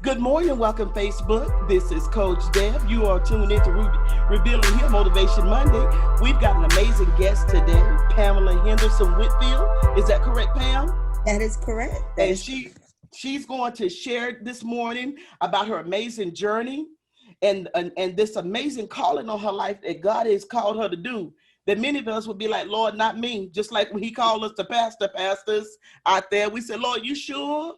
Good morning, welcome Facebook. This is Coach Deb. You are tuned into Revealing Here Motivation Monday. We've got an amazing guest today, Pamela Whitfield. Is that correct, Pam? That is correct. And she's going to share this morning about her amazing journey and this amazing calling on her life that God has called her to do. That many of us would be like, Lord, not me. Just like when he called us to pastors out there, we said, Lord, you sure?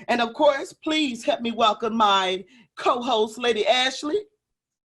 And of course, please help me welcome my co-host, Lady Ashley.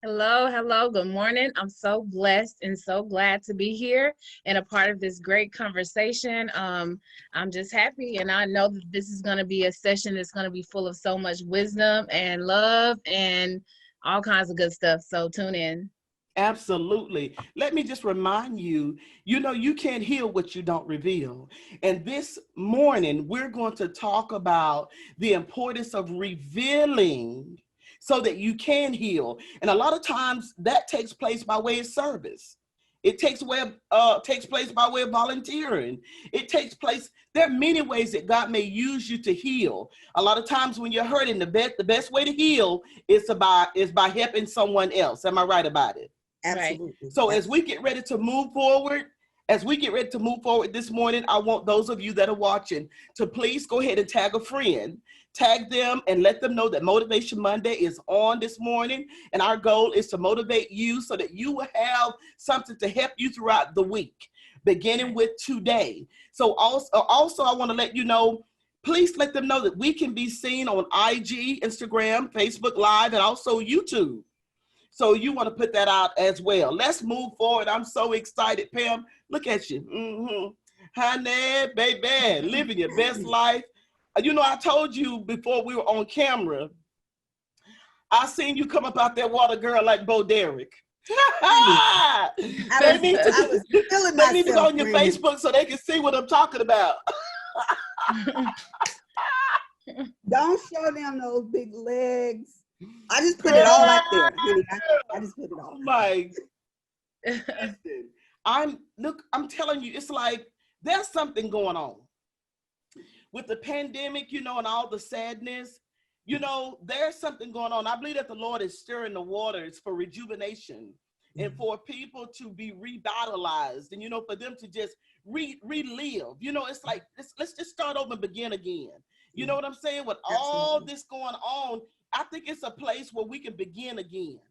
Hello. Good morning. I'm so blessed and so glad to be here and a part of this great conversation. I'm just happy, and I know that this is going to be a session that's going to be full of so much wisdom and love and all kinds of good stuff. So tune in. Absolutely. Let me just remind you, you can't heal what you don't reveal. And this morning, we're going to talk about the importance of revealing so that you can heal. And a lot of times that takes place by way of service. It takes place by way of volunteering. It takes place. There are many ways that God may use you to heal. A lot of times when you're hurting, the best way to heal is by helping someone else. Am I right about it? Absolutely. Right. So as we get ready to move forward, this morning, I want those of you that are watching to please go ahead and tag a friend, tag them and let them know that Motivation Monday is on this morning. And our goal is to motivate you so that you will have something to help you throughout the week, beginning with today. So also I want to let you know, please let them know that we can be seen on IG, Instagram, Facebook Live, and also YouTube. So you want to put that out as well. Let's move forward. I'm so excited, Pam. Look at you. Honey, baby, living your best life. I told you before we were on camera, I seen you come up out that water, girl, like Bo Derek. I was feeling they need to go on your friend. Facebook so they can see what I'm talking about. Don't show them those big legs. I just put it all out there, honey. I just put it all. My, listen, I'm telling you, it's like there's something going on with the pandemic, and all the sadness. There's something going on. I believe that the Lord is stirring the waters for rejuvenation and for people to be revitalized, and for them to just relive. It's like let's just start over and begin again. You know what I'm saying? With all this going on, I think it's a place where we can begin again,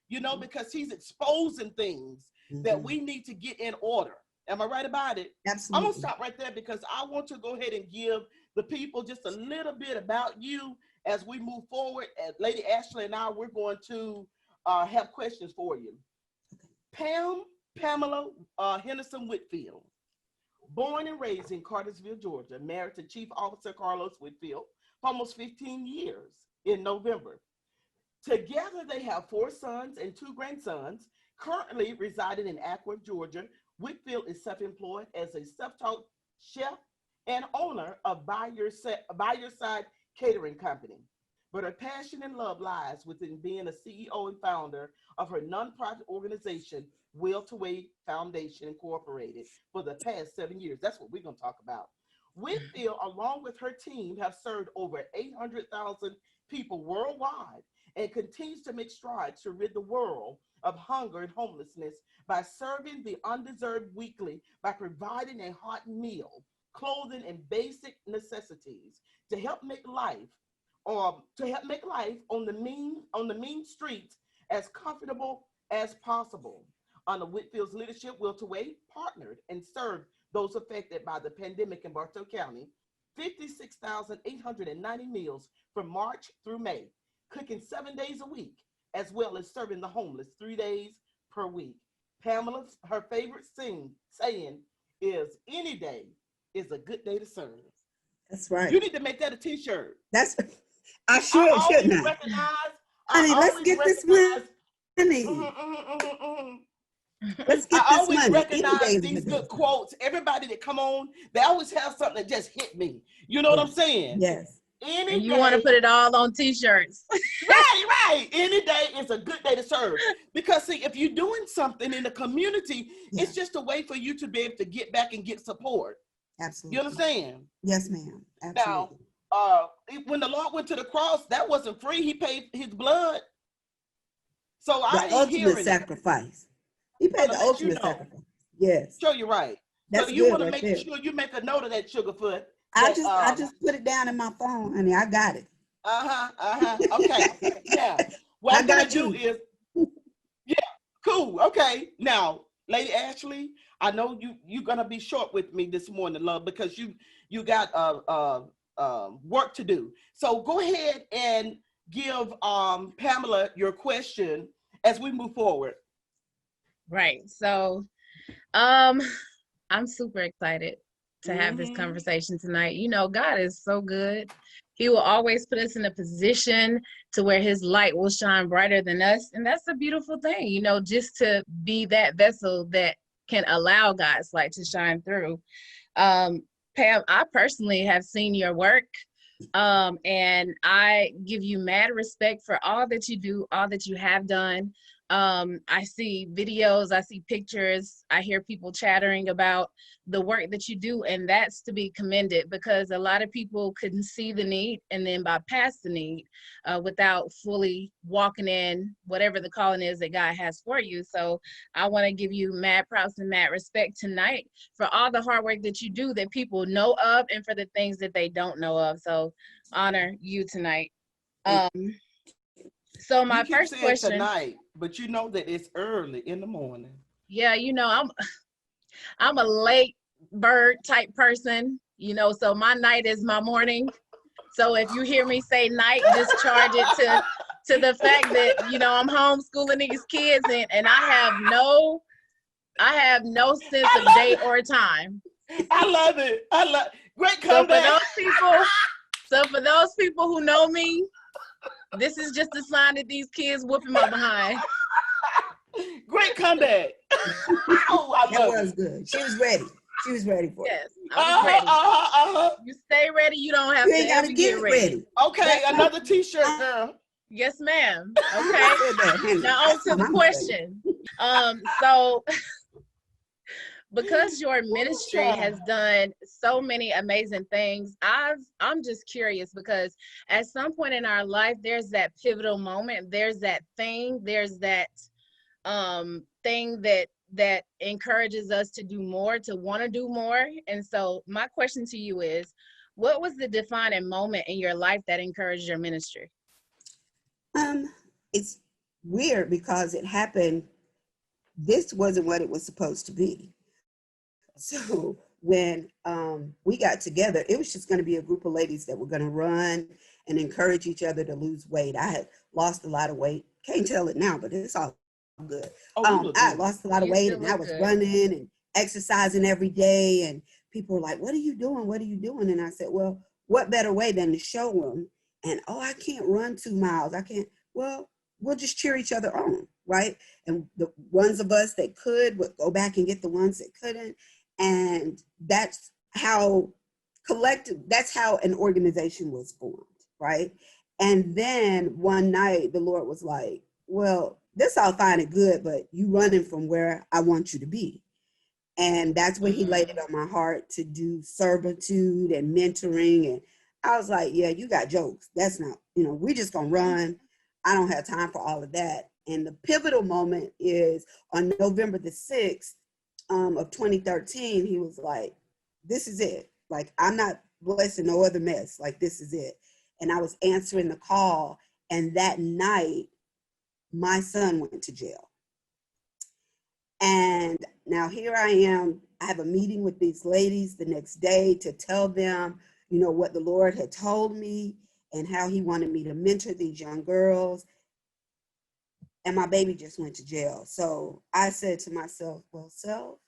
because he's exposing things that we need to get in order. Am I right about it? Absolutely. I'm going to stop right there because I want to go ahead and give the people just a little bit about you as we move forward. Lady Ashley and I, we're going to have questions for you. Pamela Whitfield, born and raised in Cartersville, Georgia, married to Chief Officer Carlos Whitfield for almost 15 years. In November. Together, they have 4 sons and 2 grandsons. Currently residing in Acworth, Georgia, Whitfield is self-employed as a self-taught chef and owner of By Your Side Catering Company. But her passion and love lies within being a CEO and founder of her nonprofit organization, Will to Way Foundation Incorporated, for the past 7 years. That's what we're going to talk about. Whitfield, along with her team, have served over 800,000 people worldwide and continues to make strides to rid the world of hunger and homelessness by serving the undeserved weekly by providing a hot meal, clothing, and basic necessities to help make life on the mean streets as comfortable as possible. Under Whitfield's leadership, Will to Way partnered and served those affected by the pandemic in Bartow County 56,890 meals from March through May, cooking 7 days a week, as well as serving the homeless 3 days per week. Pamela's, her favorite saying is, any day is a good day to serve. That's right. You need to make that a t-shirt. I shouldn't I? Honey, let's get this money. Let's get I this always money. recognize these good quotes. Everybody that come on, they always have something that just hit me. You know what I'm saying? Yes. And you want to put it all on t-shirts. Right. Any day is a good day to serve. Because see, if you're doing something in the community, it's just a way for you to be able to get back and get support. Absolutely. You understand? Yes, ma'am. Absolutely. Now, when the Lord went to the cross, that wasn't free. He paid his blood. So The I ain't ultimate hearing it. sacrifice. He paid Trying the to let you ultimate know. sacrifice. Yes. Show you right. So That's you good want to right make there. sure you make a note of that, Sugarfoot. I That just put it down in my phone, honey. I got it. Okay. Now, what I I'm gonna got do you. is, yeah, cool. Okay. Now, Lady Ashley, I know you're gonna be short with me this morning, love, because you got work to do. So go ahead and give Pamela your question as we move forward. Right. So, um, I'm super excited to have this Mm-hmm. conversation tonight. You know, God is so good. He will always put us in a position to where his light will shine brighter than us. And that's a beautiful thing, you know, just to be that vessel that can allow God's light to shine through. Pam, I personally have seen your work. And I give you mad respect for all that you do, all that you have done. I see videos, I see pictures, I hear people chattering about the work that you do, and that's to be commended, because a lot of people couldn't see the need and then bypass the need without fully walking in whatever the calling is that God has for you. So I want to give you mad props and mad respect tonight for all the hard work that you do that people know of, and for the things that they don't know of. So honor you tonight. Um, so You my keep first saying question, tonight, but you know that it's early in the morning. yeah, you know, I'm a late bird type person, you know, so my night is my morning. So if you hear me say night, just charge it to the fact that, you know, I'm homeschooling these kids, and I have no sense I of love day it. or time. I love it. Great So for comeback. those people, for those people who know me, this is just a sign that these kids whooping my behind. Great comeback. Oh, I That love was it. good. She was ready. She was ready for it. Yes, I was ready. You stay ready, you don't have You to ain't got ever to get get ready. ready. Okay, another T-shirt, girl. Yes, ma'am. You Okay. said that, honey. Now on That's to what the I'm saying. question. So because your Oh, ministry child. has done so many amazing things, I'm just curious, because at some point in our life, there's that pivotal moment, there's that thing, there's that thing that encourages us to do more, to want to do more. And so my question to you is, what was the defining moment in your life that encouraged your ministry? It's weird because it happened. This wasn't what it was supposed to be. So when we got together, it was just going to be a group of ladies that were going to run and encourage each other to lose weight. I had lost a lot of weight. Can't tell it now, but it's all good. Oh, you look I had good. lost a lot of You weight, still and I look was good. running and exercising every day. And people were like, "What are you doing? What are you doing?" And I said, "Well, what better way than to show them?" And oh, I can't run 2 miles. I can't. Well, we'll just cheer each other on, right? And the ones of us that could would go back and get the ones that couldn't. And that's how that's how an organization was formed, right? And then one night the Lord was like, well, this all fine and good, but you running from where I want you to be. And that's when he laid it on my heart to do servitude and mentoring. And I was like, yeah, you got jokes. That's not, we're just going to run. I don't have time for all of that. And the pivotal moment is on November the 6th of 2013, he was like, this is it. Like, I'm not blessing no other mess. Like, this is it. And I was answering the call. And that night, my son went to jail. And now here I am. I have a meeting with these ladies the next day to tell them, what the Lord had told me and how he wanted me to mentor these young girls. And my baby just went to jail. So I said to myself, well, self,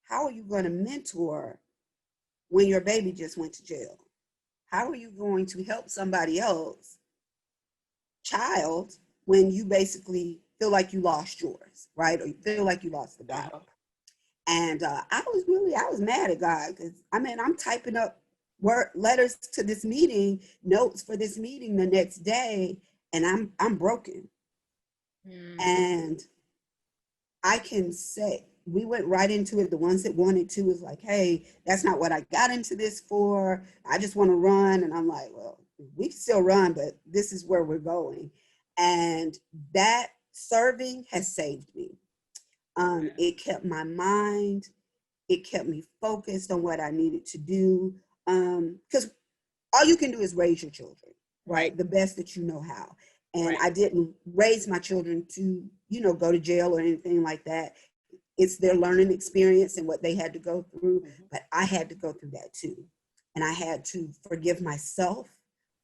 how are you going to mentor when your baby just went to jail? How are you going to help somebody else child when you basically feel like you lost yours, right? Or you feel like you lost the battle. And I was mad at God because I'm typing up letters to this meeting, notes for this meeting the next day, and I'm broken. And I can say we went right into it. The ones that wanted to was like, hey, that's not what I got into this for. I just want to run. And I'm like, well, we can still run, but this is where we're going. And that serving has saved me. It kept my mind, it kept me focused on what I needed to do. Because all you can do is raise your children, right? The best that you know how. And I didn't raise my children to, go to jail or anything like that. It's their learning experience and what they had to go through, but I had to go through that too. And I had to forgive myself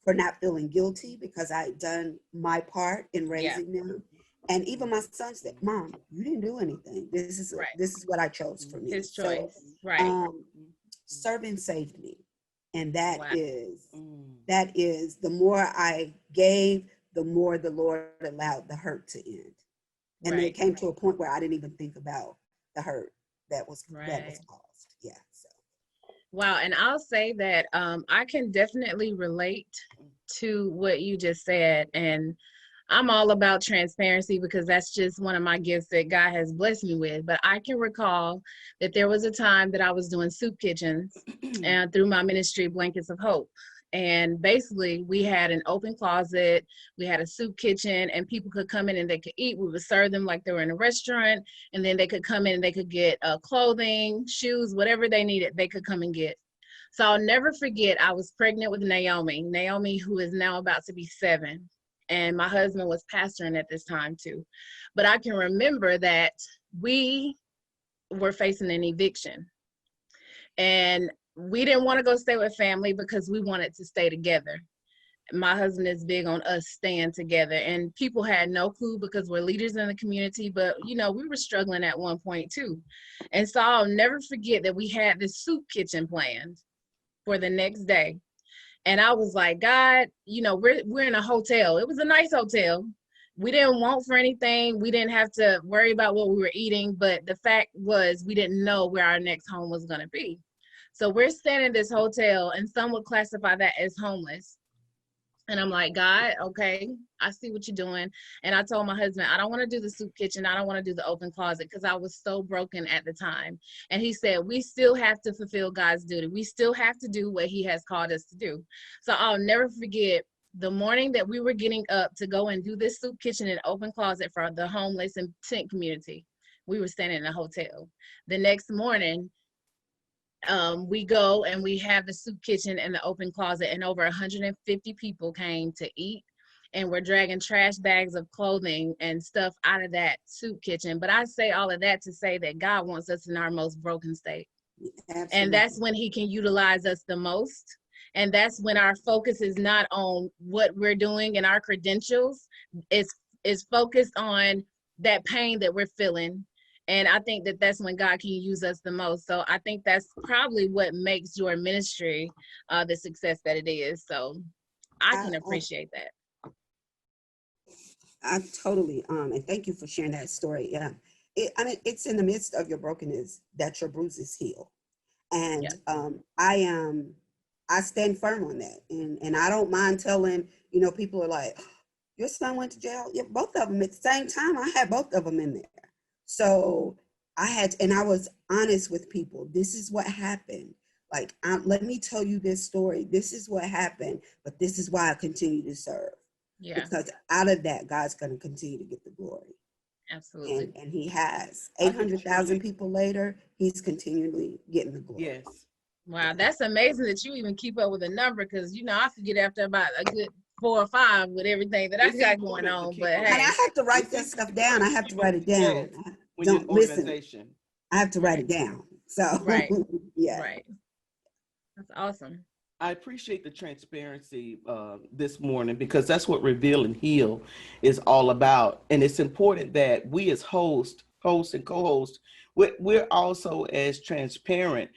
for not feeling guilty because I had done my part in raising them. And even my son said, Mom, you didn't do anything. This is what I chose for me. His choice. So, serving saved me. And that is the more I gave, the more the Lord allowed the hurt to end. And then it came to a point where I didn't even think about the hurt that was caused. Yeah. So. Wow. And I'll say that I can definitely relate to what you just said. And I'm all about transparency because that's just one of my gifts that God has blessed me with. But I can recall that there was a time that I was doing soup kitchens and through my ministry, Blankets of Hope. And basically we had an open closet, we had a soup kitchen, and people could come in and they could eat. We would serve them like they were in a restaurant, and then they could come in and they could get clothing, shoes, whatever they needed, they could come and get. So I'll never forget, I was pregnant with Naomi, who is now about to be 7. And my husband was pastoring at this time too. But I can remember that we were facing an eviction. And we didn't want to go stay with family because we wanted to stay together. My husband is big on us staying together, and people had no clue because we're leaders in the community, but we were struggling at one point too. And so I'll never forget that we had this soup kitchen planned for the next day. And I was like, God, we're in a hotel. It was a nice hotel. We didn't want for anything. We didn't have to worry about what we were eating, but the fact was we didn't know where our next home was going to be. So we're staying in this hotel, and some would classify that as homeless. And I'm like, God, okay, I see what you're doing. And I told my husband, I don't want to do the soup kitchen. I don't want to do the open closet because I was so broken at the time. And he said, we still have to fulfill God's duty. We still have to do what he has called us to do. So I'll never forget the morning that we were getting up to go and do this soup kitchen and open closet for the homeless and tent community. We were staying in a hotel. The next morning, we go and we have the soup kitchen and the open closet, and over 150 people came to eat, and we're dragging trash bags of clothing and stuff out of that soup kitchen. But I say all of that to say that God wants us in our most broken state. Absolutely. And that's when he can utilize us the most. And that's when our focus is not on what we're doing and our credentials, is focused on that pain that we're feeling. And I think that that's when God can use us the most. So I think that's probably what makes your ministry the success that it is. So I can appreciate that. I totally, and thank you for sharing that story. Yeah. It's in the midst of your brokenness that your bruises heal. And I stand firm on that. And I don't mind telling, people are like, your son went to jail. Yeah, both of them at the same time. I had both of them in there. So I was honest with people. This is what happened. Like, let me tell you this story. This is what happened, but this is why I continue to serve. Yeah. Because out of that, God's going to continue to get the glory. Absolutely. And he has. 800,000 people later, he's continually getting the glory. Yes. Wow, that's amazing that you even keep up with a number, because, I forget after about a good 4 or 5 with everything that I got going on. But hey. And I have to write that stuff down. I have to write it down. Don't listen. I have to write it down. So right. Yeah. Right. That's awesome. I appreciate the transparency this morning, because that's what Reveal and Heal is all about. And it's important that we as hosts and co-hosts, we're also as transparent.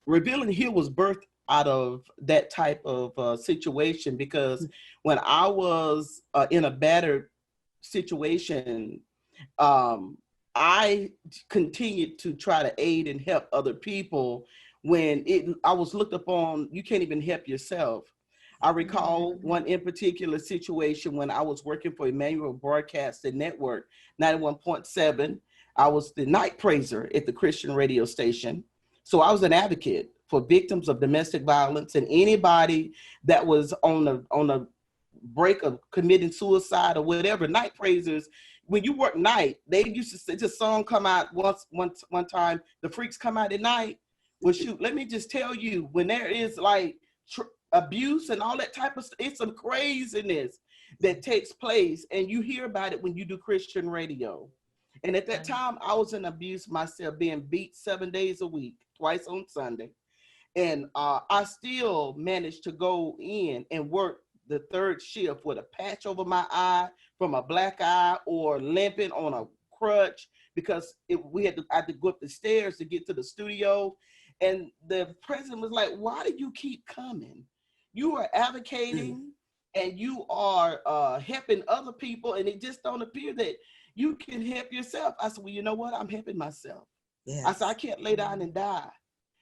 Reveal and Heal was birthed out of that type of situation, because when I was in a battered situation, I continued to try to aid and help other people when I was looked upon, you can't even help yourself. I recall one in particular situation when I was working for Emmanuel Broadcasting Network, 91.7. I was the night praiser at the Christian radio station. So I was an advocate for victims of domestic violence and anybody that was on a break of committing suicide or whatever. Night praisers, when you work night, they used to say this song come out one time, the freaks come out at night. Well, shoot, let me just tell you, when there is like abuse and all that type of stuff, it's some craziness that takes place, and you hear about it when you do Christian radio. And at that time, I was in abuse myself, being beat 7 days a week, twice on Sunday. And I still managed to go in and work the third shift with a patch over my eye from a black eye or limping on a crutch because I had to go up the stairs to get to the studio. And the president was like, why do you keep coming? You are advocating and you are helping other people, and it just don't appear that you can help yourself. I said, well, you know what? I'm helping myself. Yes. I said, I can't lay down and die.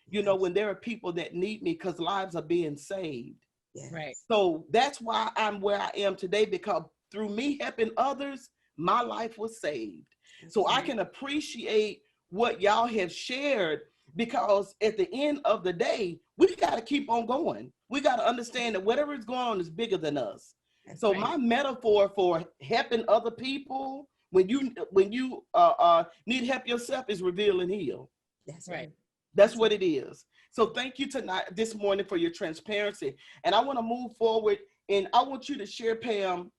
You know, when there are people that need me because lives are being saved. Yes. Right. So that's why I'm where I am today, because through me helping others, my life was saved. So I can appreciate what y'all have shared, because at the end of the day, we got to keep on going. We got to understand that whatever is going on is bigger than us. That's so right. My metaphor for helping other people, when you need help yourself, is reveal and heal. That's right. That's what it is. So thank you this morning for your transparency. And I want to move forward, and I want you to share, Pam,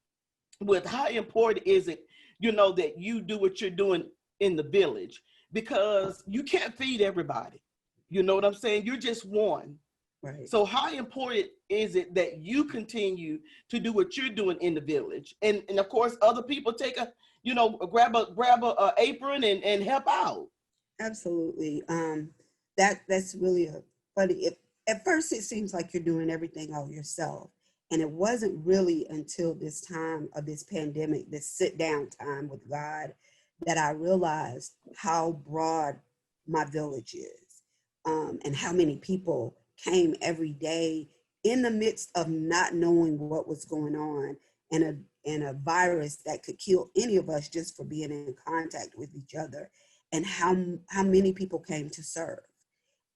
with how important is it, you know, that you do what you're doing in the village, because you can't feed everybody. You know what I'm saying? You're just one. Right. So how important is it that you continue to do what you're doing in the village? And of course, other people take grab a apron and help out. Absolutely. That's really funny. At first it seems like you're doing everything all yourself. And it wasn't really until this time of this pandemic, this sit down time with God, that I realized how broad my village is, and how many people came every day in the midst of not knowing what was going on, and a virus that could kill any of us just for being in contact with each other, and how many people came to serve.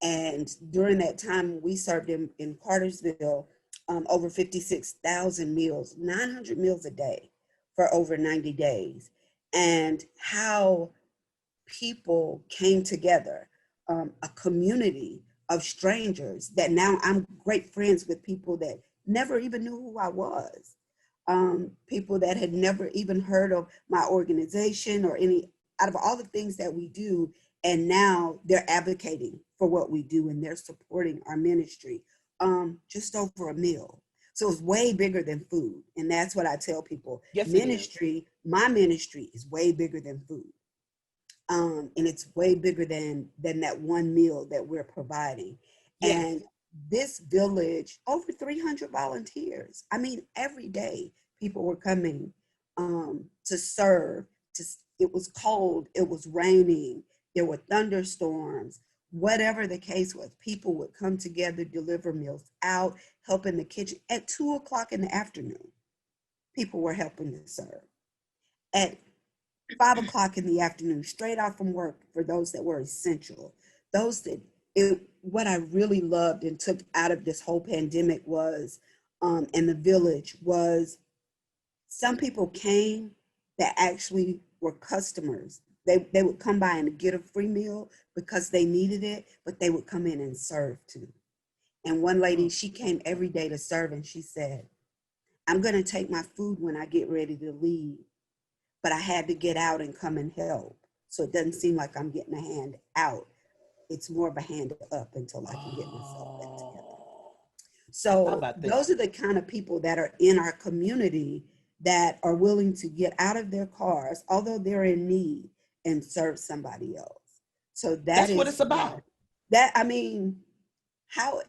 And during that time, we served in Cartersville over 56,000 meals, 900 meals a day for over 90 days. And how people came together, a community of strangers that now I'm great friends with, people that never even knew who I was, people that had never even heard of my organization or any, out of all the things that we do. And now they're advocating for what we do, and they're supporting our ministry, just over a meal. So it's way bigger than food. And that's what I tell people. Yes, ministry, my ministry is way bigger than food. And it's way bigger than that one meal that we're providing. Yes. And this village, over 300 volunteers. I mean, every day people were coming to serve. It was cold, it was raining, there were thunderstorms, whatever the case was, people would come together, deliver meals out, help in the kitchen. At 2:00 in the afternoon, people were helping to serve. At 5:00 in the afternoon, straight out from work, for those that were essential. What I really loved and took out of this whole pandemic was, in the village, was some people came that actually were customers. They would come by and get a free meal because they needed it, but they would come in and serve too. And one lady, she came every day to serve, and she said, I'm going to take my food when I get ready to leave, but I had to get out and come and help. So it doesn't seem like I'm getting a hand out. It's more of a hand up until I can get myself back together. So those are the kind of people that are in our community that are willing to get out of their cars, although they're in need, and serve somebody else. So that's what it's about. I mean, how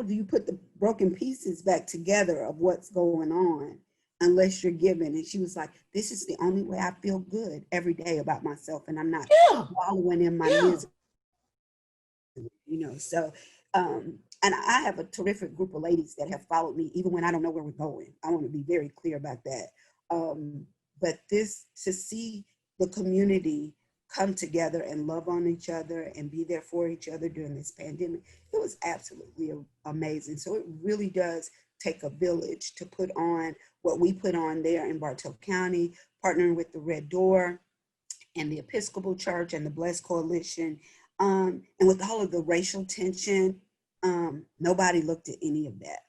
do you put the broken pieces back together of what's going on unless you're giving? And she was like, this is the only way I feel good every day about myself, and I'm not wallowing in my misery. So and I have a terrific group of ladies that have followed me even when I don't know where we're going. I want to be very clear about that. But to see the community come together and love on each other and be there for each other during this pandemic. It was absolutely amazing. So it really does take a village to put on what we put on there in Bartow County, partnering with the Red Door and the Episcopal Church and the Blessed Coalition. And with all of the racial tension, nobody looked at any of that.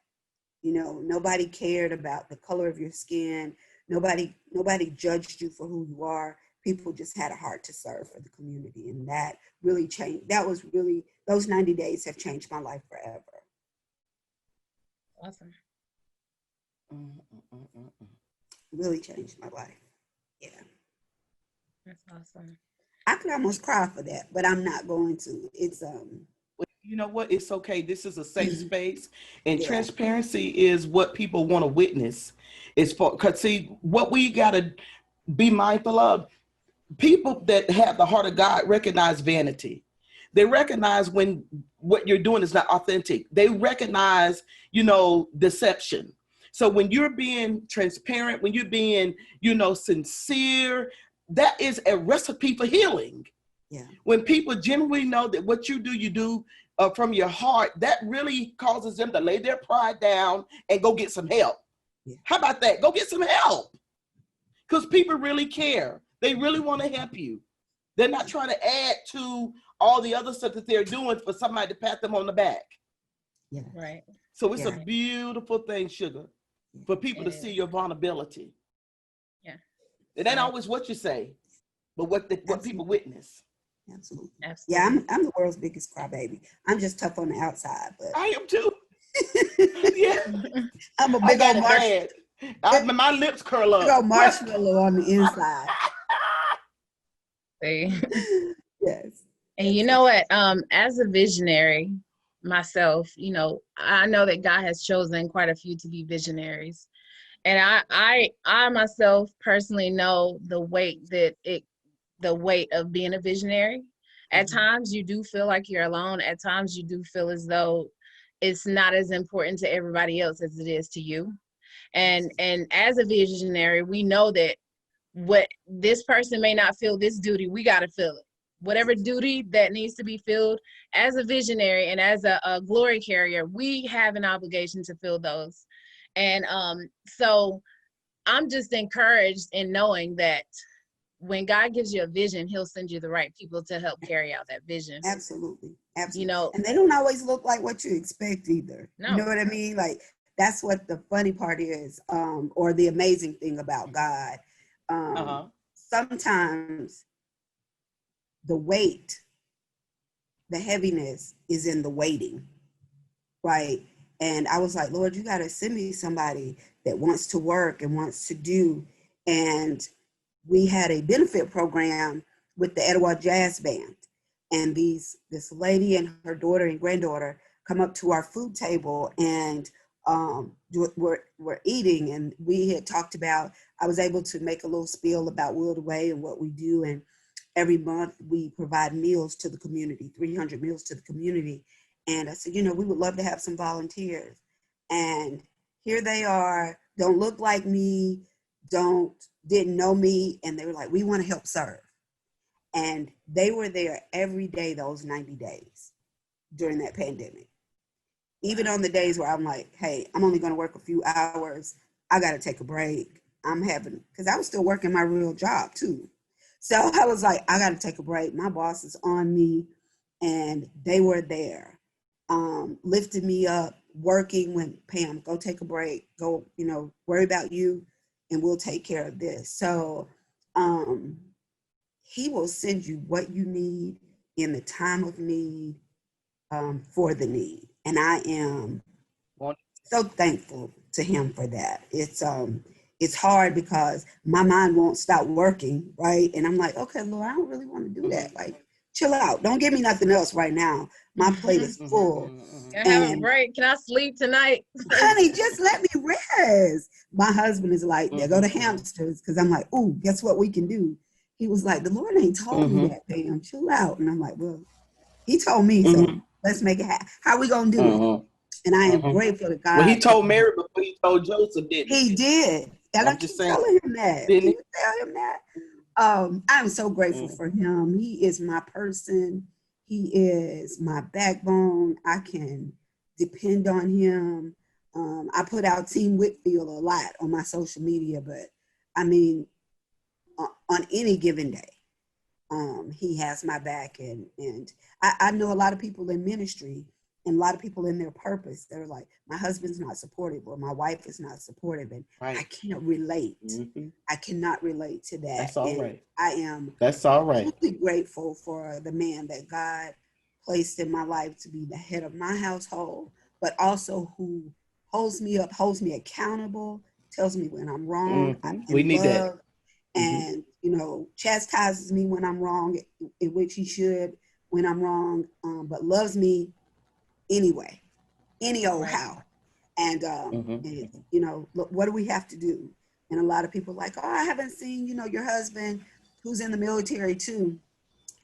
You know, nobody cared about the color of your skin. Nobody judged you for who you are. People just had a heart to serve for the community. And that really changed. Those 90 days have changed my life forever. Awesome. Really changed my life. Yeah. That's awesome. I could almost cry for that, but I'm not going to. It's You know what? It's okay. This is a safe space, and Yeah. transparency is what people want to witness. It's for, because see, what we got to be mindful of, people that have the heart of God recognize vanity. They recognize when what you're doing is not authentic. They recognize, deception. So when you're being transparent, when you're being, sincere, that is a recipe for healing. Yeah. When people genuinely know that what you do from your heart, that really causes them to lay their pride down and go get some help. Yeah. How about that? Go get some help. Because people really care. They really want to help you. They're not trying to add to all the other stuff that they're doing for somebody to pat them on the back. Yeah. Right. So it's Yeah. a beautiful thing, Sugar, for people to see your vulnerability. Yeah. It ain't always what you say, but what people witness. Absolutely. Absolutely. Yeah, I'm the world's biggest crybaby. I'm just tough on the outside, but I am too. Yeah. I'm a I big got old it bad. My lips curl up. big old marshmallow on the inside. See? Yes. And you know what? As a visionary myself, I know that God has chosen quite a few to be visionaries. And I myself personally know the weight of being a visionary. At times you do feel like you're alone. At times you do feel as though it's not as important to everybody else as it is to you. And as a visionary, we know that what this person may not feel this duty, we got to feel it. Whatever duty that needs to be filled, as a visionary and as a glory carrier, we have an obligation to fill those. And so I'm just encouraged in knowing that when God gives you a vision, he'll send you the right people to help carry out that vision. Absolutely. Absolutely. You know, and they don't always look like what you expect either. No. You know what I mean? Like, that's what the funny part is, or the amazing thing about God. Sometimes the weight, the heaviness is in the waiting, right? And I was like, Lord, you got to send me somebody that wants to work and wants to do. And we had a benefit program with the Etowah Jazz Band. And this lady and her daughter and granddaughter come up to our food table and we're eating. And we had talked about, I was able to make a little spiel about Willed Away and what we do. And every month we provide meals to the community, 300 meals to the community. And I said, we would love to have some volunteers. And here they are, don't look like me, didn't know me. And they were like, we want to help serve. And they were there every day, those 90 days during that pandemic. Even on the days where I'm like, hey, I'm only going to work a few hours. I got to take a break. Because I was still working my real job too. So I was like, I got to take a break. My boss is on me. And they were there, lifting me up, working when, Pam, go take a break. Go, worry about you and we'll take care of this. So he will send you what you need in the time of need, for the need. And I am so thankful to him for that. It's hard because my mind won't stop working, right? And I'm like, okay, Lord, I don't really want to do that. Like, chill out. Don't give me nothing else right now. My plate is full. Can I have a break? Can I sleep tonight? Honey, just let me rest. My husband is like, there go the hamsters. Because I'm like, ooh, guess what we can do? He was like, the Lord ain't told me that, Pam. Chill out. And I'm like, well, he told me, so let's make it happen. How we going to do it? And I am grateful to God. Well, he told Mary before he told Joseph, didn't he? He did. And I'm I just keep saying. telling him that. Didn't Can he? you tell him that? I'm so grateful for him. He is my person. He is my backbone. I can depend on him. I put out Team Whitfield a lot on my social media, but I mean, on any given day, he has my back. And I know a lot of people in ministry and a lot of people in their purpose. They're like, my husband's not supportive or my wife is not supportive. And I can't relate. I cannot relate to that. That's all right. I am That's all right. truly grateful for the man that God placed in my life to be the head of my household, but also who holds me up, holds me accountable, tells me when I'm wrong. We need that. And, you know, chastises me when I'm wrong, in which he should, when I'm wrong, but loves me anyway, any old how. And, and, you know, look, what do we have to do? And a lot of people are like, oh, I haven't seen, you know, your husband who's in the military too.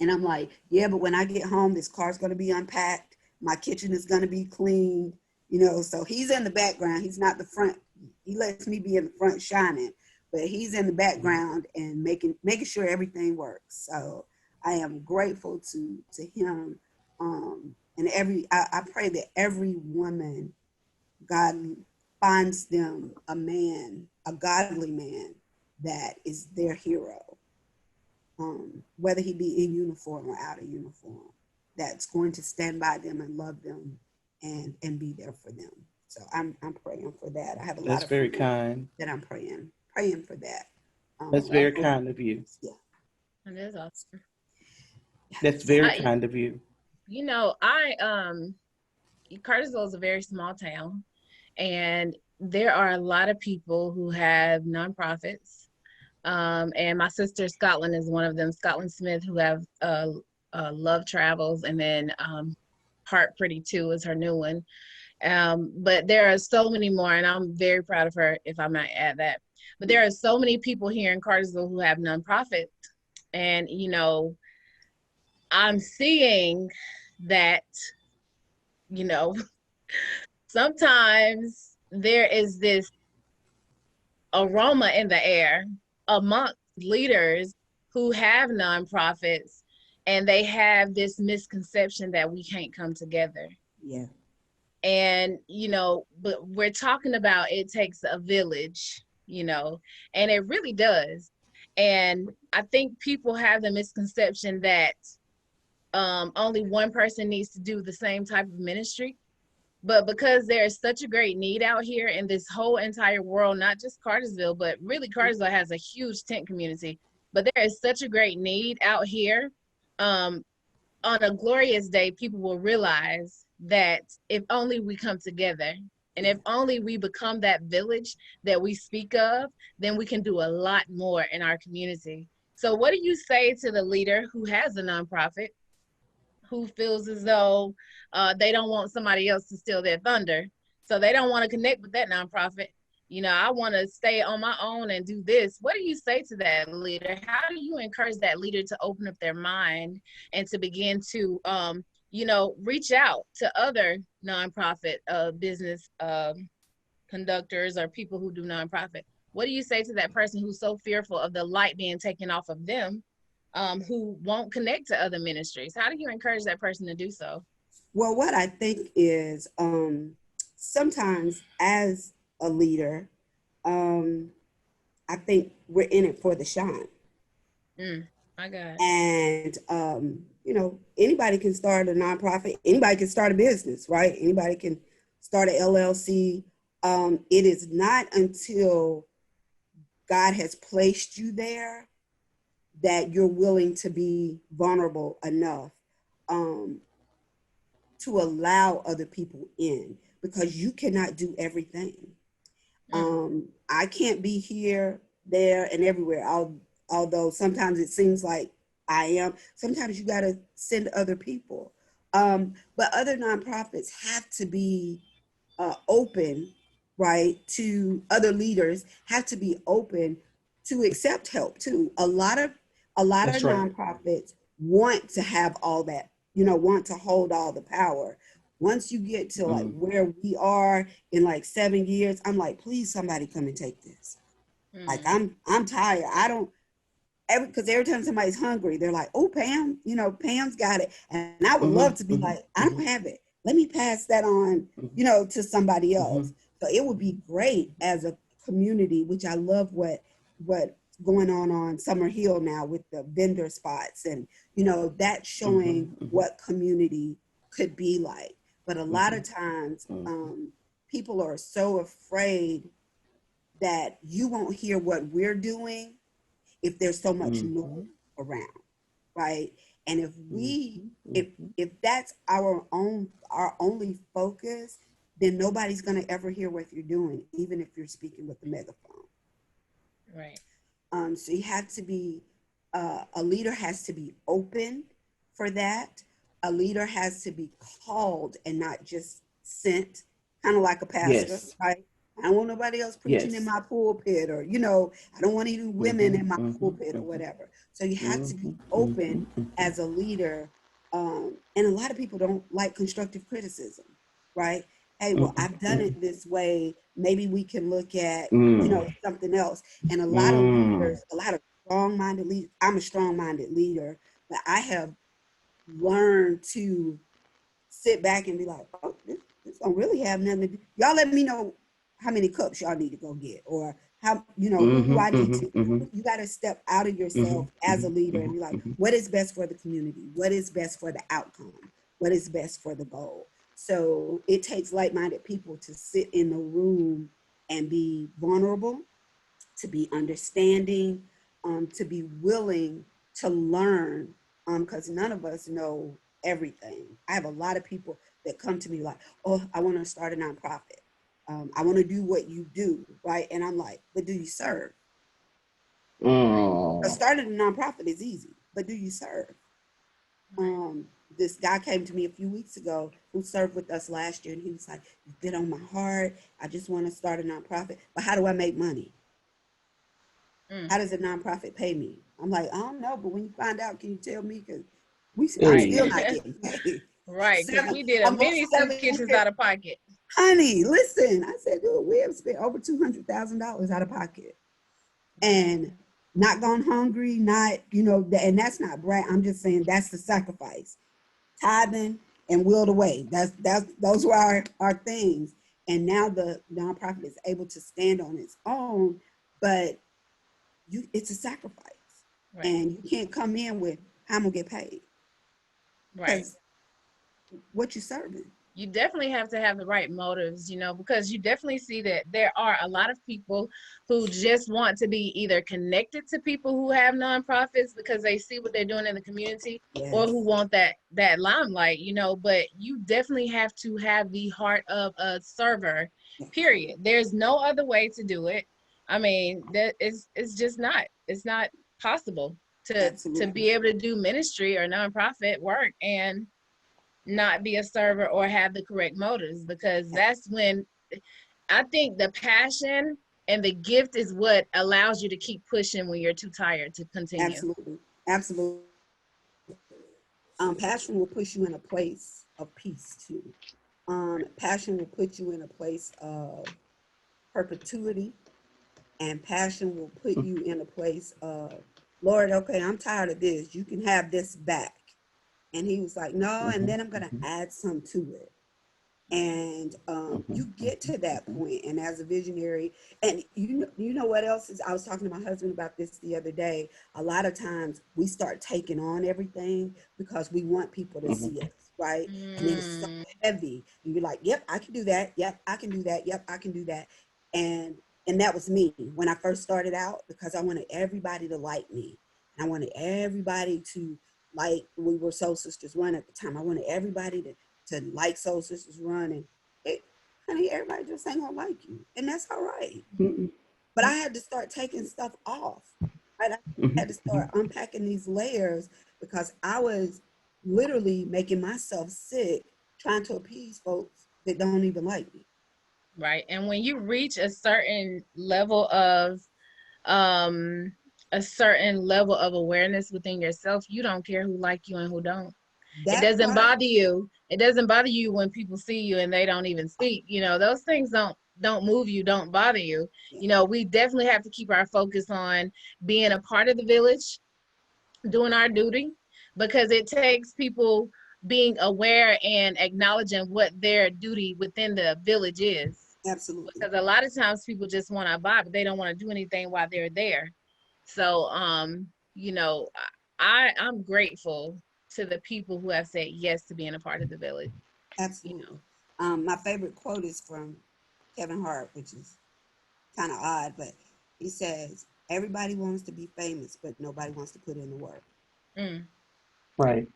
And I'm like, yeah, but when I get home, this car's going to be unpacked. My kitchen is going to be cleaned, you know, so he's in the background. He's not the front. He lets me be in the front shining, but he's in the background and making sure everything works. So I am grateful to him. And I pray that every woman, God finds them a man, a godly man that is their hero. Whether he be in uniform or out of uniform, that's going to stand by them and love them and be there for them. So I'm praying for that. I have a lot of very kind that I'm praying for that. That's very kind of you. Yeah, That is awesome. That's very kind of you. You know, Cartersville is a very small town, and there are a lot of people who have nonprofits. And my sister Scotland is one of them, Scotland Smith, who have Love Travels, and then Heart Pretty Too is her new one. But there are so many more, and I'm very proud of her, if I might add that. But there are so many people here in Cartersville who have nonprofits. And, you know, I'm seeing that, you know, sometimes there is this aroma in the air amongst leaders who have nonprofits, and they have this misconception that we can't come together. Yeah. And, you know, but we're talking about it takes a village, you know, and it really does. And I think people have the misconception that only one person needs to do the same type of ministry. But because there is such a great need out here in this whole entire world, not just Cartersville, but really Cartersville has a huge tent community. But there is such a great need out here. On a glorious day, people will realize that if only we come together and if only we become that village that we speak of, then we can do a lot more in our community. So what do you say to the leader who has a nonprofit, who feels as though they don't want somebody else to steal their thunder? So they don't want to connect with that nonprofit. You know, I want to stay on my own and do this. What do you say to that leader? How do you encourage that leader to open up their mind and to begin to, you know, reach out to other nonprofit business conductors or people who do nonprofit? What do you say to that person who's so fearful of the light being taken off of them, who won't connect to other ministries? How do you encourage that person to do so? Well, what I think is sometimes as a leader, I think we're in it for the shine. My God. And, you know, anybody can start a nonprofit. Anybody can start a business, right? Anybody can start an LLC. It is not until God has placed you there that you're willing to be vulnerable enough to allow other people in, because you cannot do everything. I can't be here, there, and everywhere. Although sometimes it seems like I am. Sometimes you got to send other people. But other nonprofits have to be open, right, to other leaders, have to be open to accept help too. A lot of nonprofits want to have all that, you know, want to hold all the power. Once you get to like where we are in like 7 years, I'm like, please, somebody come and take this. Like I'm tired. because every time somebody's hungry, they're like, "Oh, Pam, Pam's got it," and I would love Mhm. to be Mhm. like, "I don't have it. Let me pass that on, to somebody else." Mhm. So it would be great as a community, which I love what going on Summer Hill now with the vendor spots, and that's showing Mhm. Mhm. what community could be like. But a lot of Mhm. times, Mhm. people are so afraid that you won't hear what we're doing if there's so much noise Mhm. around, right? And if Mhm. we if Mhm. if that's our only focus, then nobody's going to ever hear what you're doing, even if you're speaking with the megaphone. Right. So you have to be a leader has to be open for that. A leader has to be called and not just sent, kind of like a pastor, Yes. right? I don't want nobody else preaching in Yes. my pulpit, or I don't want any women Mhm. in my Mhm. pulpit or Mhm. whatever. So you have to be Mhm. open Mhm. Mhm. as a leader. And a lot of people don't like constructive criticism, right? Hey, well, Mhm. I've done Mhm. it this way. Maybe we can look at, Mm. something else. And a lot of Mm. leaders, a lot of strong-minded leaders, I'm a strong-minded leader, but I have learned to sit back and be like, oh, this don't really have nothing to do. Y'all let me know how many cups y'all need to go get, or how, who Mhm. I need Mhm. to. Mhm. You got to step out of Mhm. yourself as a Mhm. leader and Mhm. be like, Mhm. what is best for the community? What is best for the outcome? What is best for the goal? So it takes like-minded people to sit in the room and be vulnerable, to be understanding, to be willing to learn, because none of us know everything. I have a lot of people that come to me like, oh, I want to start a nonprofit. I want to do what you do, right? And I'm like, but do you serve? Right. Because Mm. starting a nonprofit is easy, but do you serve? Right. Um, this guy came to me a few weeks ago who served with us last year, and he was like, "You've been on my heart. I just want to start a nonprofit, but how do I make money? Mm. How does a nonprofit pay me?" I'm like, "I don't know, but when you find out, can you tell me? Because I'm Right. still Hey. not getting paid. Right. Because Seven, we did a almost mini soup 7 kitchens years. out of pocket. Honey, listen, I said, dude, we have spent over $200,000 out of pocket Right. and not gone hungry, not, and that's not brag. I'm just saying that's the sacrifice. Tithing and willed away. Those were our things. And now the nonprofit is able to stand on its own, but it's a sacrifice. Right. And you can't come in with how I'm gonna get paid. Right. Because what you serving? You definitely have to have the right motives, because you definitely see that there are a lot of people who just want to be either connected to people who have nonprofits because they see what they're doing in the community, or Yes. who want that limelight, but you definitely have to have the heart of a server, period. There's no other way to do it. I mean, that is it's just not. It's not possible to Absolutely. be able to do ministry or nonprofit work and not be a server or have the correct motives, because that's when I think the passion and the gift is what allows you to keep pushing when you're too tired to continue. Absolutely. Absolutely. Passion will push you in a place of peace too. Passion will put you in a place of perpetuity, and passion will put you in a place of, Lord, okay, I'm tired of this. You can have this back. And he was like, no, and Mhm. then I'm going to Mhm. add some to it. Right. And Mhm. you get to that Mhm. point, and as a visionary, and you know what else is, I was talking to my husband about this the other day. A lot of times we start taking on everything because we want people to Mhm. see us, right? And then it's so Mm, heavy, and you're like, yep, I can do that. Yep, I can do that. Yep, I can do that. And that was me when I first started out, because I wanted everybody to like me, and I wanted everybody to, like, we were Soul Sisters Run at the time. I wanted everybody to like Soul Sisters Run, and it, honey, everybody just ain't gonna like you, and that's all right. Mhm. But I had to start taking stuff off, right? I Mhm. had to start unpacking these layers because I was literally making myself sick trying to appease folks that don't even like me. right. And when you reach um a certain level of awareness within yourself, you don't care who like you and who don't. It That doesn't part, bother you. It doesn't bother you when people see you and they don't even speak. Those things don't. don't move you, don't bother you. Yeah, You know, we definitely have to keep our focus on being a part of the village, doing our duty, because it takes people being aware and acknowledging what their duty within the village is. absolutely. Because a lot of times people just want to buy, but they don't want to do anything while they're there. So, you know, I'm grateful to the people who have said yes to being a part of the village. You Absolutely. know, My favorite quote is from Kevin Hart, which is kind of odd, but he says, "Everybody wants to be famous, but nobody wants to put in the work." mm, Right.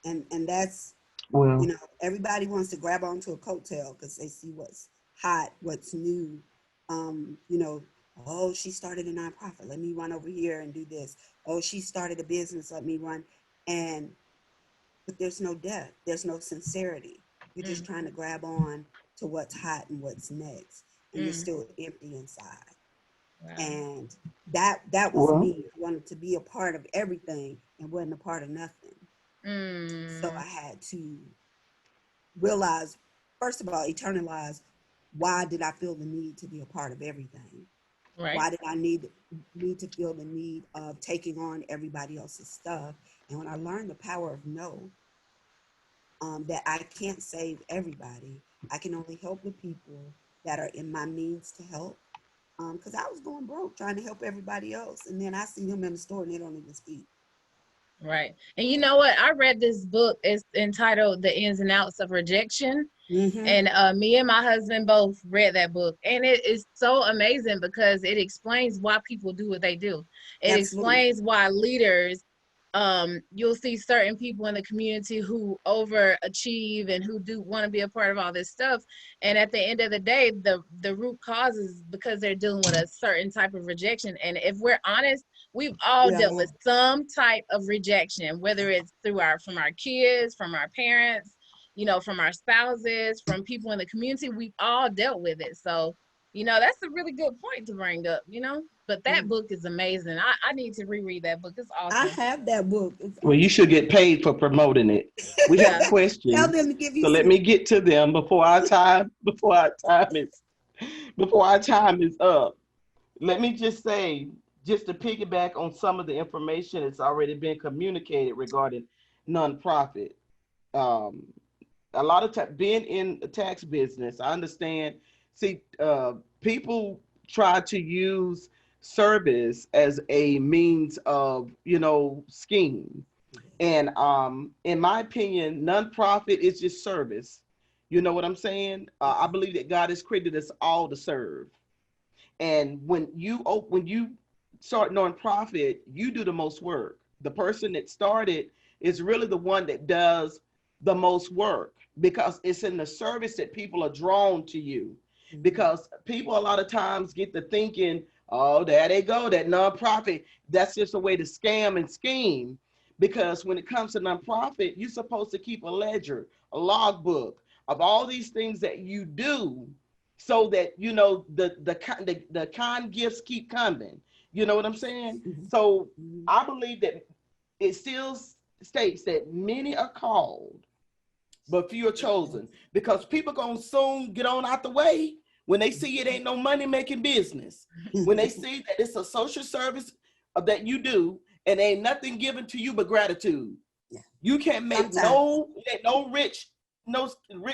And that's, Well, everybody wants to grab onto a coattail because they see what's hot, what's new. You know, oh, she started a nonprofit. Let me run over here and do this. Oh, she started a business. Let me run. And but there's no depth. There's no sincerity. You're just mm, trying to grab on to what's hot and what's next, and you're mm. still empty inside. Wow. And that was well, me. I wanted to be a part of everything and wasn't a part of nothing. So Mm, I had to realize, first of all, internalize, why did I feel the need to be a part of everything? right. Why did I need to feel the need of taking on everybody else's stuff? And when I learned the power of no, that I can't save everybody, I can only help the people that are in my means to help. Because I was going broke trying to help everybody else, and then I see them in the store and they don't even speak. Right. And you know what? I read this book. It's entitled The Ins and Outs of Rejection. Mm-hmm. And me and my husband both read that book. And it is so amazing because it explains why people do what they do. It Absolutely. explains why leaders, you'll see certain people in the community who overachieve and who do want to be a part of all this stuff. And at the end of the day, the root cause is because they're dealing with a certain type of rejection. And if we're honest, we've all We dealt are. with some type of rejection, whether it's from our kids, from our parents, you know, from our spouses, from people in the community. We've all dealt with it. So, you know, that's a really good point to bring up, you know. But that Mm. book is amazing. I need to reread that book. It's I awesome. have that book. well, you should get paid for promoting it. We have Yeah. Tell them questions, to give you so let some. me get to them before our time is up. Let me just say, just to piggyback on some of the information that's already been communicated regarding nonprofit. Um, a lot of time being in the tax business, I understand. See, people try to use service as a means of, scheme. And in my opinion, nonprofit is just service. You know what I'm saying? I Okay. believe that God has created us all to serve. And when you start nonprofit, you do the most work. The person that started is really the one that does the most work because it's in the service that people are drawn to you. Mm-hmm. Because people a lot of times get to thinking, oh, there they go, that nonprofit. That's just a way to scam and scheme. Because when it comes to nonprofit, you're supposed to keep a ledger, a logbook of all these things that you do so that the kind gifts keep coming. You know what I'm saying? So Mm-hmm. I believe that it still states that many are called, but few are chosen because people gonna soon get on out the way when they see it ain't no money making business. When they see that it's a social service that you do and ain't nothing given to you but gratitude. Yeah. You can't make Sometimes. no rich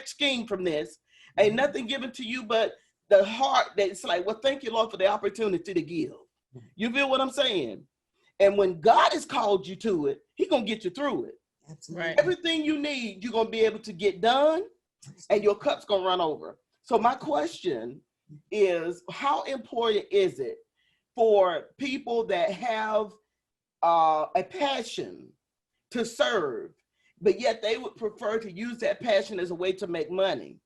scheme from this. Ain't nothing given to you but the heart that's like, well, thank you, Lord, for the opportunity to give. You feel what I'm saying? And when God has called you to it, He's gonna get you through it. Right. Absolutely. Everything you need, you're gonna be able to get done, and your cup's gonna run over. So my question is, how important is it for people that have a passion to serve, but yet they would prefer to use that passion as a way to make money?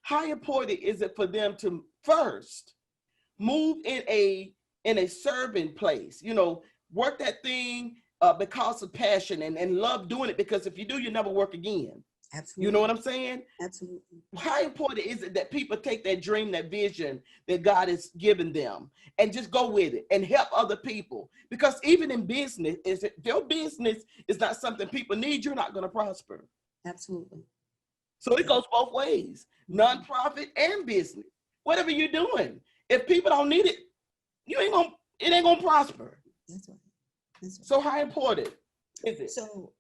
How important is it for them to first move in a serving place? Work that thing because of passion and love doing it, because if you do, you never work again. You know what Absolutely. I'm saying? Absolutely. How important is it that people take that dream, that vision that God has given them, and just go with it and help other people? Because even in business, if your business is not something people need, you're not going to prosper. Absolutely. So it Yeah. goes both ways, Mm-hmm. nonprofit and business. whatever you're doing. If people don't need it, it ain't gonna prosper. That's right. That's right. So how important is it? So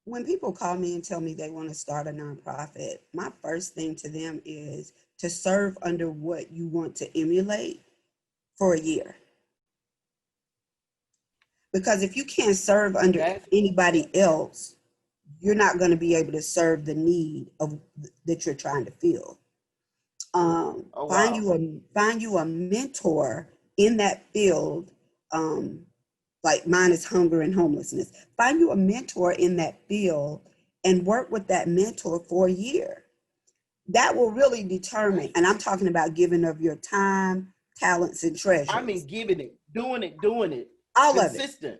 when people call me and tell me they want to start a nonprofit, my first thing to them is to serve under what you want to emulate for a year. Because if you can't serve under anybody else, you're not going to be able to serve the need of that you're trying to fill. Find you a mentor in that field. Like mine is hunger and homelessness. Find you a mentor in that field and work with that mentor for a year. That will really determine, and I'm talking about giving of your time, talents, and treasures. I mean, giving it, doing it. All consistent. of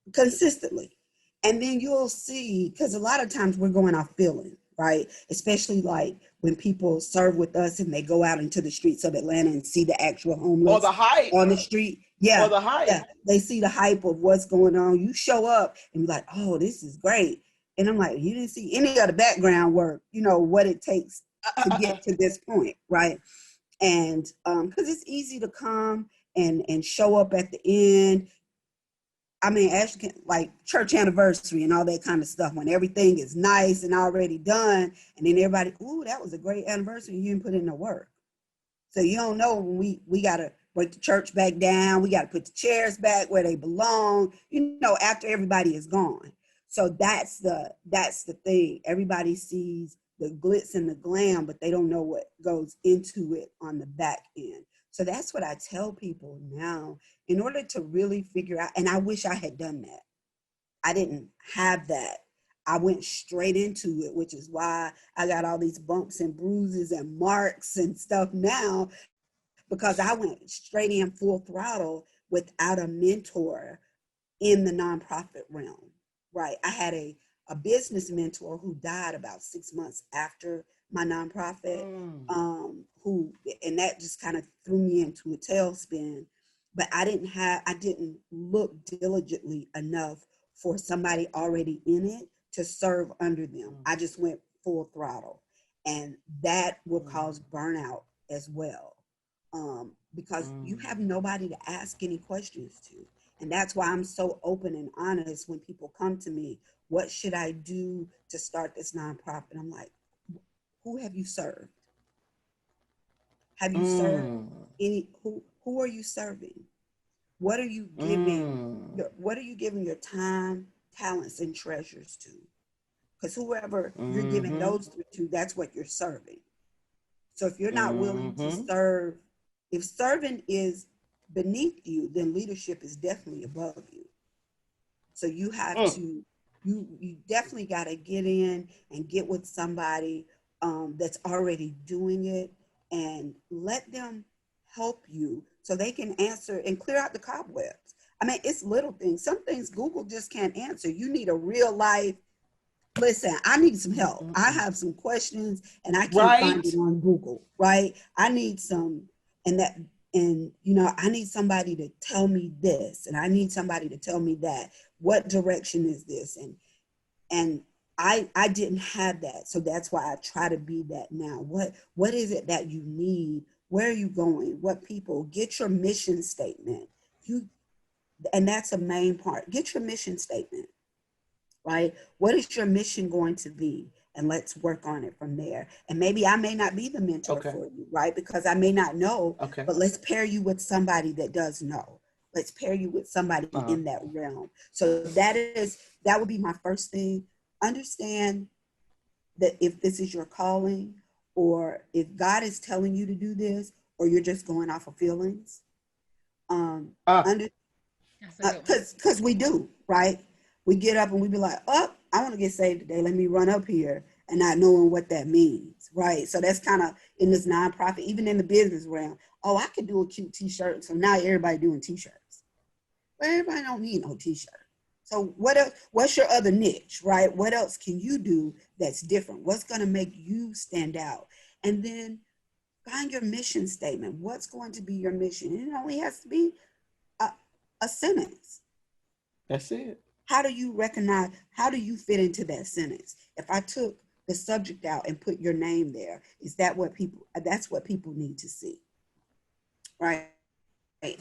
it. Consistently. And then you'll see, because a lot of times we're going off feeling, right? Especially like when people serve with us and they go out into the streets of Atlanta and see the actual homeless or the hype on the street. Yeah. Or the hype. Yeah. They see the hype of what's going on. You show up and be like, oh, this is great. And I'm like, you didn't see any of the background work, what it takes to get to this point, right? And because it's easy to come and show up at the end. I mean, actually, like church anniversary and all that kind of stuff, when everything is nice and already done, and then everybody, ooh, that was a great anniversary. You didn't put in the work. So you don't know when we got to break the church back down. We got to put the chairs back where they belong, after everybody is gone. So that's the thing. Everybody sees the glitz and the glam, but they don't know what goes into it on the back end. So that's what I tell people now, in order to really figure out, and I wish I had done that. I didn't have that. I went straight into it, which is why I got all these bumps and bruises and marks and stuff now, because I went straight in full throttle without a mentor in the nonprofit realm, right? I had a business mentor who died about 6 months after my nonprofit, and that just kind of threw me into a tailspin. But I didn't look diligently enough for somebody already in it to serve under them. I just went full throttle, and that will cause burnout as well, because you have nobody to ask any questions to. And that's why I'm so open and honest when people come to me, what should I do to start this nonprofit? I'm like, who have you served? Have you served any, who are you serving? What are you giving? What are you giving your time, talents, and treasures to? Because whoever you're giving those to, that's what you're serving. So if you're not willing to serve, if serving is beneath you, then leadership is definitely above you. So you have to, you definitely got to get in and get with somebody that's already doing it, and let them help you so they can answer and clear out the cobwebs. I mean, it's little things. Some things Google just can't answer. You need a real life. Listen, I need some help. I have some questions and I can't find it on Google, right? I need some, I need somebody to tell me this, and I need somebody to tell me that. What direction is this? And I didn't have that. So that's why I try to be that now. What is it that you need? Where are you going? What people? Get your mission statement. And that's a main part. Get your mission statement, right? What is your mission going to be? And let's work on it from there. And maybe I may not be the mentor for you, right? Because I may not know, but let's pair you with somebody that does know. Let's pair you with somebody in that realm. So that would be my first thing. Understand that if this is your calling, or if God is telling you to do this, or you're just going off of feelings, because we do, right? We get up and we be like, oh, I want to get saved today. Let me run up here, and not knowing what that means, right? So that's kind of in this nonprofit, even in the business realm. Oh, I could do a cute t-shirt. So now everybody doing t-shirts. But everybody don't need no t-shirt. So what else? What's your other niche, right? What else can you do that's different? What's going to make you stand out? And then find your mission statement. What's going to be your mission? It only has to be a sentence. That's it. How do you recognize, how do you fit into that sentence? If I took the subject out and put your name there, that's what people need to see. right?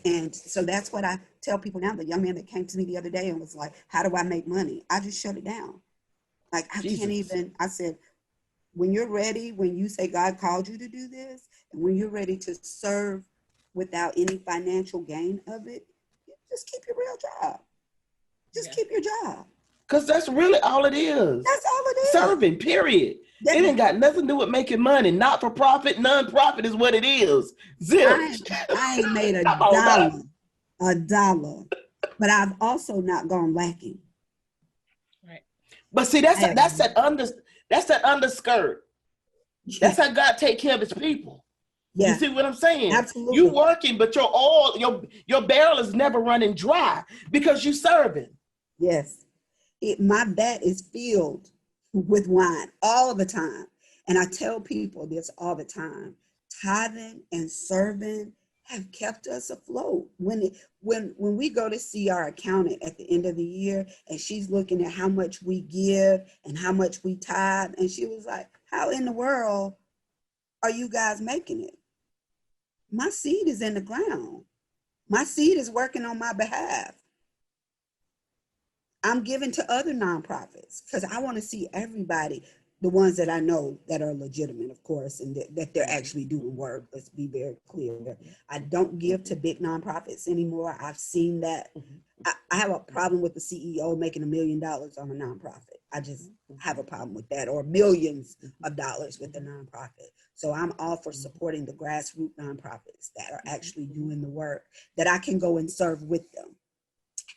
And so that's what I tell people now. The young man that came to me the other day and was like, how do I make money? I just shut it down. Like, I can't Jesus. even, I said, when you're ready, when you say God called you to do this, and when you're ready to serve without any financial gain of it, just keep your real job. Just keep your job. Because that's really all it is. That's all it is. Serving, period. It ain't got nothing to do with making money. Not for profit, non-profit is what it is. Zilch. I ain't made a Come on now. dollar, but I've also not gone lacking. Right. But see, that's that underskirt. That's how God take care of his people. Yeah. You see what I'm saying? Absolutely. You working, but your oil, your barrel is never running dry because you serving. Yes. My vat is filled with wine all the time. And I tell people this all the time. Tithing and serving have kept us afloat. When we go to see our accountant at the end of the year and she's looking at how much we give and how much we tithe, and she was like, how in the world are you guys making it? My seed is in the ground. My seed is working on my behalf. I'm giving to other nonprofits because I want to see everybody, the ones that I know that are legitimate, of course, and that they're actually doing work. Let's be very clear. I don't give to big nonprofits anymore. I've seen that. I have a problem with the CEO making $1 million on a nonprofit. I just have a problem with that, or millions of dollars with a nonprofit. So I'm all for supporting the grassroots nonprofits that are actually doing the work, that I can go and serve with them.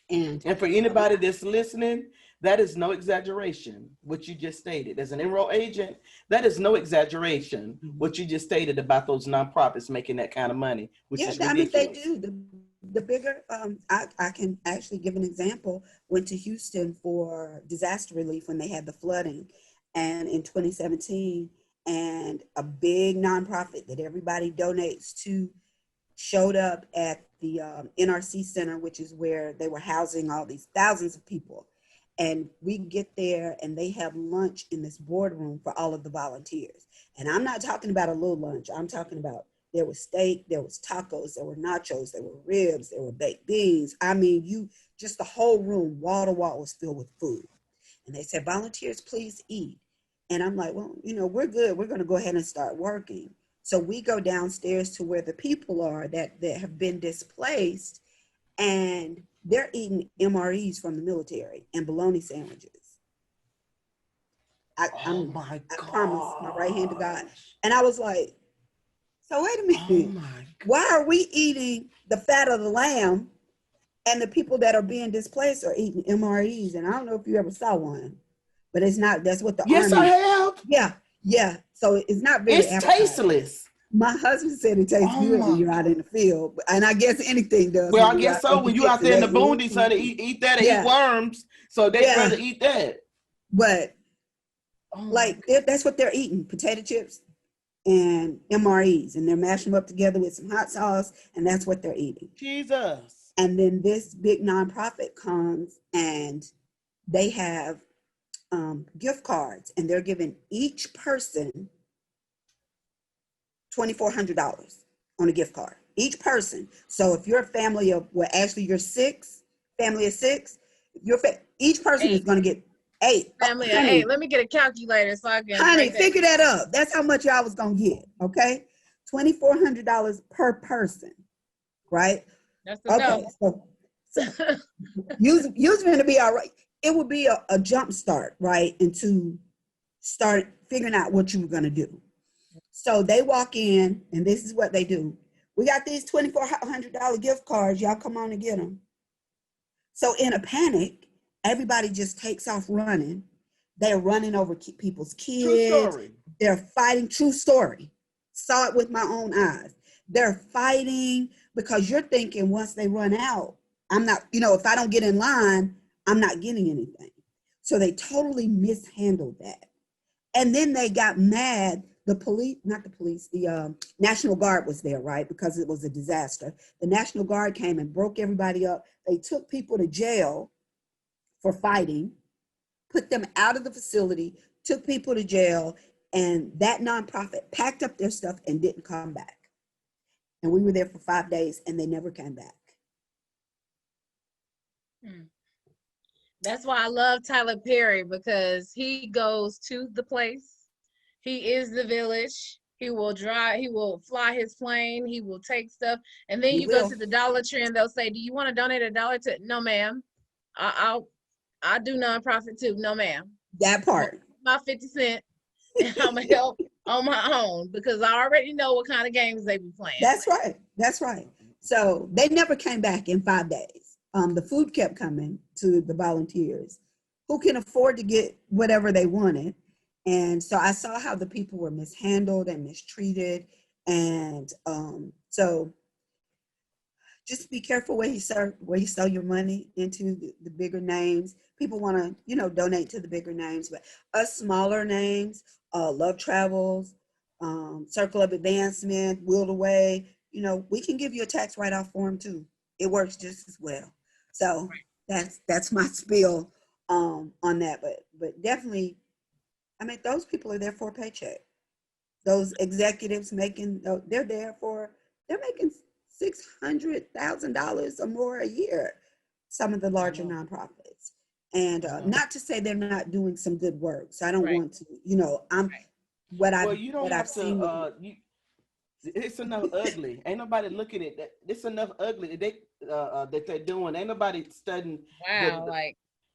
And for anybody that's listening, that is no exaggeration, what you just stated. As an enroll agent, that is no exaggeration, what you just stated about those nonprofits making that kind of money, which is ridiculous. I mean, they do. The bigger, I can actually give an example. Went to Houston for disaster relief when they had the flooding, and in 2017, and a big nonprofit that everybody donates to showed up at the NRC Center, which is where they were housing all these thousands of people. And we get there and they have lunch in this boardroom for all of the volunteers. And I'm not talking about a little lunch. I'm talking about, there was steak, there was tacos, there were nachos, there were ribs, there were baked beans. I mean, just the whole room, wall to wall, was filled with food. And they said, volunteers, please eat. And I'm like, well, we're good. We're going to go ahead and start working. So we go downstairs to where the people are that have been displaced, and they're eating MREs from the military and bologna sandwiches. I promise my right hand to God. And I was like, so wait a minute. Why are we eating the fat of the lamb and the people that are being displaced are eating MREs? And I don't know if you ever saw one, but it's not, that's what the Army. Yes, I have. Yeah. So it's not very It's tasteless. My husband said it tastes good when you're out in the field, and I guess anything does. Well, I guess so. When you out there in the boonies, honey, eat that and eat worms. So they'd rather eat that. But that's what they're eating: potato chips and MREs, and they're mashing them up together with some hot sauce, and that's what they're eating. Jesus. And then this big nonprofit comes, and they have gift cards, and they're giving each person $2,400 on a gift card, each person. So if you're a family of, you're family of six, each person is going to get 8. Family of 8. Let me get a calculator so I can. Honey, figure that up. That's how much y'all was going to get. Okay. $2,400 per person. Right. That's enough. Okay. So you're going to be all right. It would be a jump start, right? Into start figuring out what you were going to do. So they walk in, and this is what they do. We got these $2,400 gift cards. Y'all come on and get them. So in a panic, everybody just takes off running. They're running over people's kids. True story. They're fighting. True story. Saw it with my own eyes. They're fighting because you're thinking once they run out, I'm not, if I don't get in line, I'm not getting anything. So they totally mishandled that. And then they got mad. The National Guard was there, right? Because it was a disaster. The National Guard came and broke everybody up. They took people to jail for fighting, put them out of the facility, took people to jail, and that nonprofit packed up their stuff and didn't come back. And we were there for 5 days and they never came back. That's why I love Tyler Perry, because he goes to the place. He is the village. He will drive, he will fly his plane, he will take stuff. And then He you go will. to the Dollar Tree and they'll say, "Do you want to donate $1 to?" No, ma'am. I do nonprofit too. No, ma'am. That part. My 50 cent and I'm gonna help on my own, because I already know what kind of games they be playing. That's right. That's right. So they never came back in 5 days. The food kept coming to the volunteers who can afford to get whatever they wanted. And so I saw how the people were mishandled and mistreated. And so just be careful where you sell your money into the bigger names. People want to, donate to the bigger names, but us smaller names, Love Travels, Circle of Advancement, Willed Away, we can give you a tax write-off form too. It works just as well. So that's my spiel on that. But definitely, I mean, those people are there for a paycheck. Those executives they're making $600,000 or more a year. Some of the larger nonprofits, and not to say they're not doing some good work. So I don't want to, what I've seen. It's enough ugly. Ain't nobody looking at that. It's enough ugly that they're doing. Ain't nobody studying. Wow,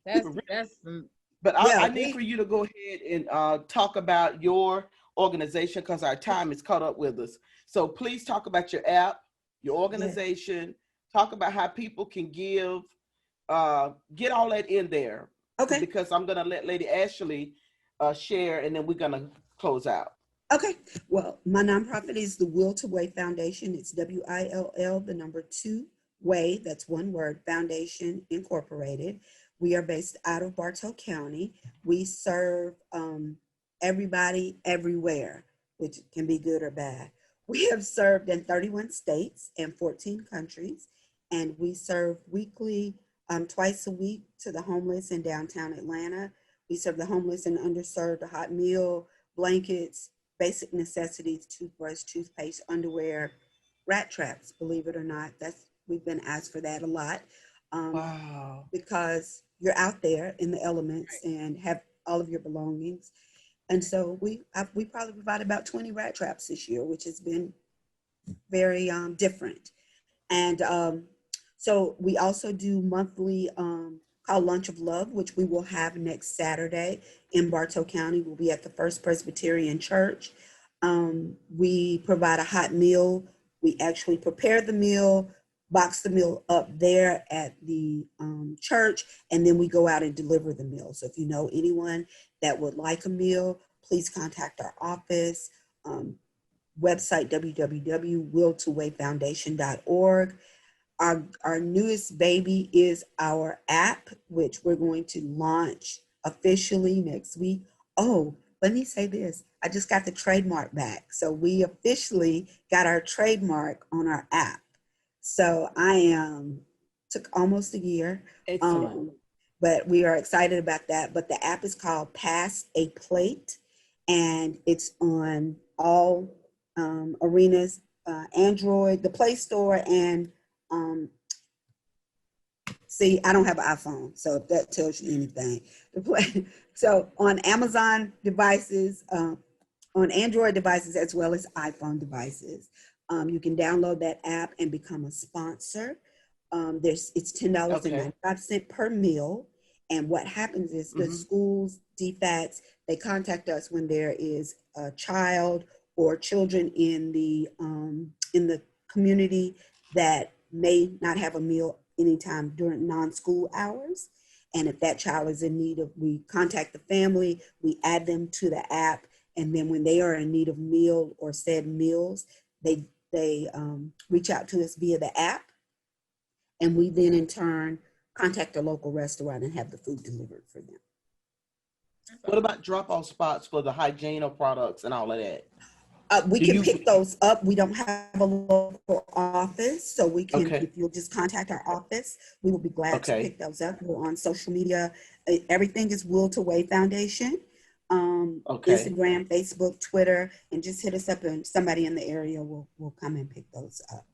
that's But I need for you to go ahead and talk about your organization, because our time is caught up with us. So please talk about your app, your organization, talk about how people can give, get all that in there. Okay. Because I'm gonna let Lady Ashley share, and then we're gonna close out. Okay. Well, my nonprofit is the Will to Way Foundation. It's WILL, the number 2 Way, that's one word, Foundation Incorporated. We are based out of Bartow County. We serve everybody everywhere, which can be good or bad. We have served in 31 states and 14 countries, and we serve weekly, twice a week, to the homeless in downtown Atlanta. We serve the homeless and underserved a hot meal, blankets, basic necessities, toothbrush, toothpaste, underwear, rat traps, believe it or not. We've been asked for that a lot. Wow. Because you're out there in the elements and have all of your belongings. And so we probably provided about 20 rat traps this year, which has been very different. And so we also do monthly called Lunch of Love, which we will have next Saturday in Bartow County. We'll be at the First Presbyterian Church. We provide a hot meal. We actually prepare the meal, box the meal up there at the church, and then we go out and deliver the meal. So if you know anyone that would like a meal, please contact our office. Website www.willtowayfoundation.org. Our newest baby is our app, which we're going to launch officially next week. Oh, let me say this. I just got the trademark back. So we officially got our trademark on our app. So took almost a year. Excellent. But we are excited about that. But the app is called Pass a Plate, and it's on all arenas, Android, the Play Store, and see, I don't have an iPhone, so if that tells you anything. So on Amazon devices, on Android devices, as well as iPhone devices, you can download that app and become a sponsor. It's $10.95 per meal. And what happens is the schools, DFATs, they contact us when there is a child or children in the community that may not have a meal anytime during non-school hours. And if that child is in need of, we contact the family, we add them to the app, and then when they are in need of meal or said meals, they reach out to us via the app, and we then in turn contact a local restaurant and have the food delivered for them. What about drop-off spots for the hygiene products and all of that? We can pick those up. We don't have a local office, so we can, if you'll just contact our office, we will be glad to pick those up. We're on social media. Everything is Will to Way Foundation. Okay. Instagram, Facebook, Twitter, and just hit us up, and somebody in the area will come and pick those up.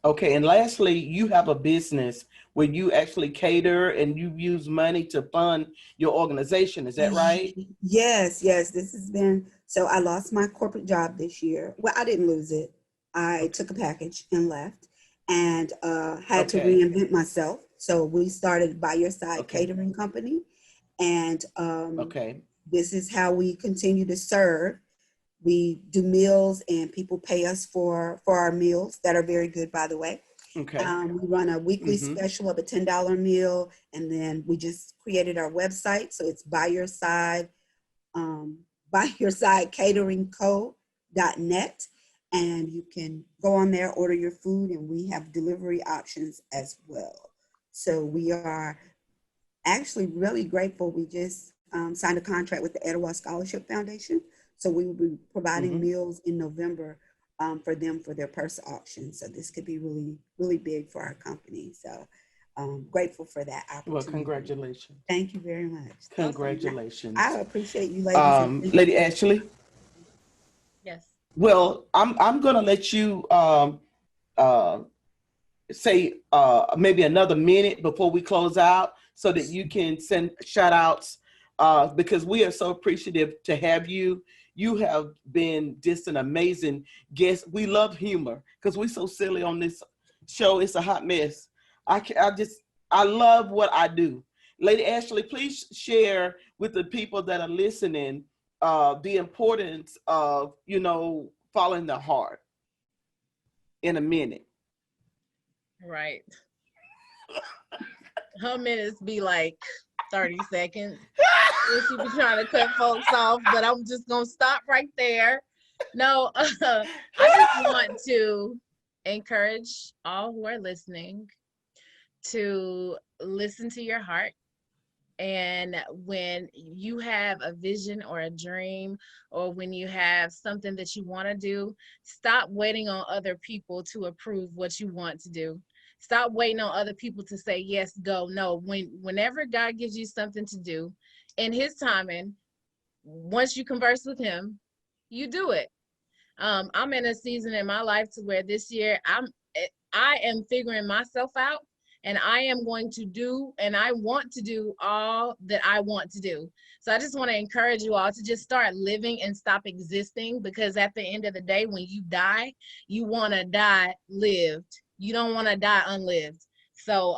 Okay, and lastly, you have a business where you actually cater and you use money to fund your organization. Is that right? Yes, yes. This has been so. I lost my corporate job this year. Well, I didn't lose it. I Okay. took a package and left, and had to Okay. reinvent myself. So we started By Your Side Okay. Catering Company, and Okay. this is how we continue to serve. We do meals, and people pay us for our meals that are very good, by the way. Okay. We run a weekly Mm-hmm. special of a $10 meal, and then we just created our website. So it's By Your Side, By Your Side Catering Co.net, and you can go on there, order your food, and we have delivery options as well. So we are actually really grateful. We just signed a contract with the Etowah Scholarship Foundation. So we will be providing Mm-hmm. meals in November for them for their purse auction. So this could be really, really big for our company. So grateful for that Well, opportunity. congratulations. Thank you very much. Awesome. I Congratulations. appreciate you ladies, and thank you Lady for Ashley. Yes. Well, I'm gonna let you uh say maybe another minute before we close out so that you can send shout outs because we are so appreciative to have you. You have been just an amazing guest. We love humor because we're so silly on this show. It's a hot mess. I love what I do. Lady Ashley, please share with the people that are listening the importance of, following the heart in a minute. Right. Her minutes be like 30 seconds. And she be trying to cut folks off, but I'm just gonna stop right there. No, I just want to encourage all who are listening to listen to your heart. And when you have a vision or a dream, or when you have something that you want to do, stop waiting on other people to approve what you want to do. Stop waiting on other people to say yes, go. No, whenever God gives you something to do in his timing, once you converse with him, you do it. I'm in a season in my life to where this year I am figuring myself out, and I am going to do, and I want to do all that I want to do. So I just want to encourage you all to just start living and stop existing, because at the end of the day, when you die, you want to die lived. You don't want to die unlived. So,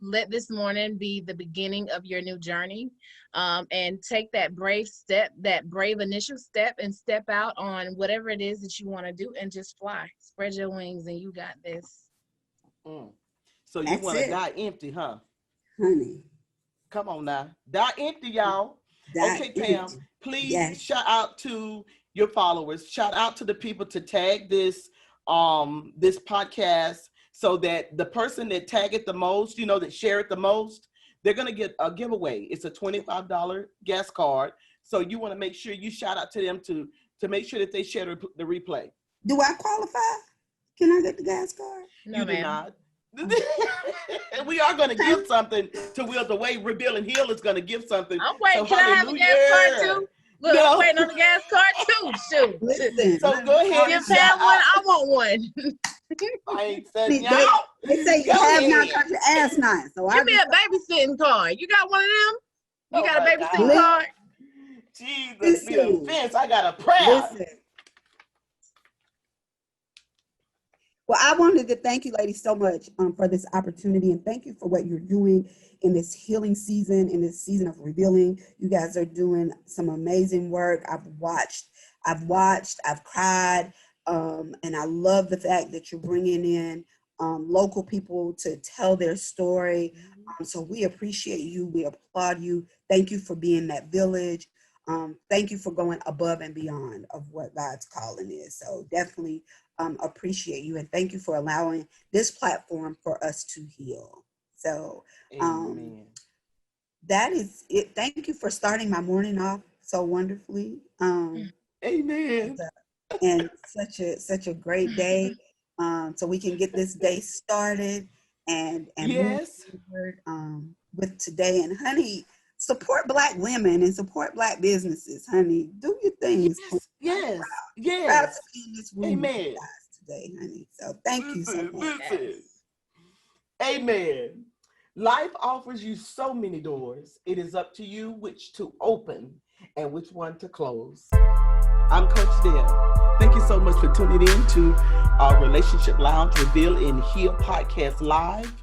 let this morning be the beginning of your new journey, and take that brave step, that brave initial step, and step out on whatever it is that you want to do, and just fly. Spread your wings, and you got this. Mm. So you that's want to it, die empty, huh? honey. Come on now. Die empty, y'all. That Okay, Pam, empty. please Yes. shout out to your followers. Shout out to the people to tag this podcast so that the person that tag it the most, that share it the most, they're gonna get a giveaway. It's a $25 gas card. So you want to make sure you shout out to them to make sure that they share the replay. Do I qualify? Can I get the gas card? No, You do ma'am. not. We are going to Okay. give something to Will. The way Reveal and Heal is going to give something. I'm So waiting. Can I have a gas card hallelujah. too? Look, I'm No. waiting on the gas card too. Shoot. Listen, So go ahead Give and shout Pam one. out. I want one. I ain't setting they, y'all. they say you Go have not ahead. got your ass not. So Give I me just a babysitting card. You got one of them? You Oh got a my babysitting God. card? Jesus, the listen, offense. I got a prayer. listen. Well, I wanted to thank you, ladies, so much for this opportunity, and thank you for what you're doing in this healing season, in this season of revealing. You guys are doing some amazing work. I've cried, and I love the fact that you're bringing in local people to tell their story. So we appreciate you. We applaud you. Thank you for being that village. Thank you for going above and beyond of what God's calling is. So definitely appreciate you, and thank you for allowing this platform for us to heal. So Amen. that is it. Thank you for starting my morning off so wonderfully. Amen. And such a great day. So we can get this day started and move Yes. forward with today. And honey, support Black women and support Black businesses, honey. Do your things. Yes. Proud to be in this room with you Amen. guys today, honey. So thank you so much. Listen. Amen. Life offers you so many doors. It is up to you which to open and which one to close. I'm Coach Dale. Thank you so much for tuning in to our Relationship Lounge Reveal and Heal podcast live.